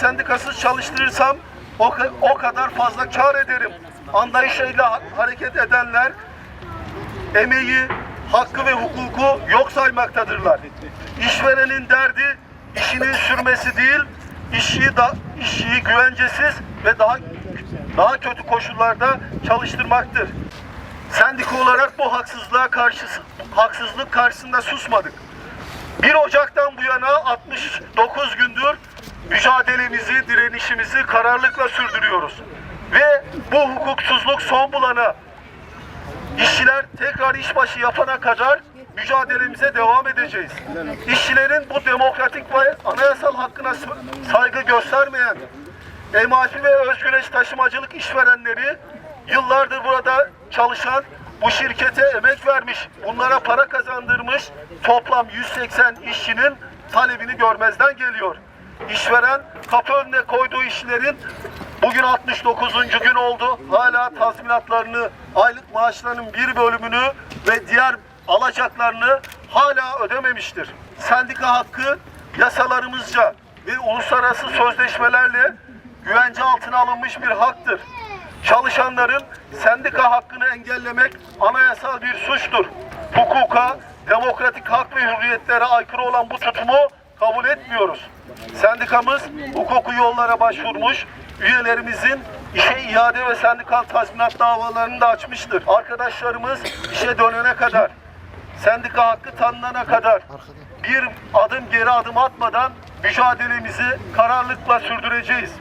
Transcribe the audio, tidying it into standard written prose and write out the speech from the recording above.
sendikasız çalıştırırsam o kadar fazla kar ederim anlayışıyla hareket edenler emeği, hakkı ve hukuku yok saymaktadırlar. İşverenin derdi işinin sürmesi değil, işçiyi güvencesiz ve daha kötü koşullarda çalıştırmaktır. Sendika olarak bu haksızlık karşısında susmadık. 1 Ocak'tan bu yana 69 gündür mücadelemizi, direnişimizi kararlılıkla sürdürüyoruz. Ve bu hukuksuzluk son bulana, işçiler tekrar işbaşı yapana kadar mücadelemize devam edeceğiz. İşçilerin bu demokratik ve anayasal hakkına saygı göstermeyen emaki ve özgüreş taşımacılık işverenleri, yıllardır burada çalışan, bu şirkete emek vermiş, bunlara para kazandırmış toplam 180 işçinin talebini görmezden geliyor. İşveren kapı önüne koyduğu işçilerin bugün 69. gün oldu. Hala tazminatlarını, aylık maaşlarının bir bölümünü ve diğer alacaklarını hala ödememiştir. Sendika hakkı yasalarımızca ve uluslararası sözleşmelerle güvence altına alınmış bir haktır. Çalışanların sendika hakkını engellemek anayasal bir suçtur. Hukuka, demokratik hak ve hürriyetlere aykırı olan bu tutumu kabul etmiyoruz. Sendikamız hukuki yollara başvurmuş, üyelerimizin işe iade ve sendikal tazminat davalarını da açmıştır. Arkadaşlarımız işe dönene kadar, sendika hakkı tanınana kadar bir adım geri adım atmadan mücadelemizi kararlılıkla sürdüreceğiz.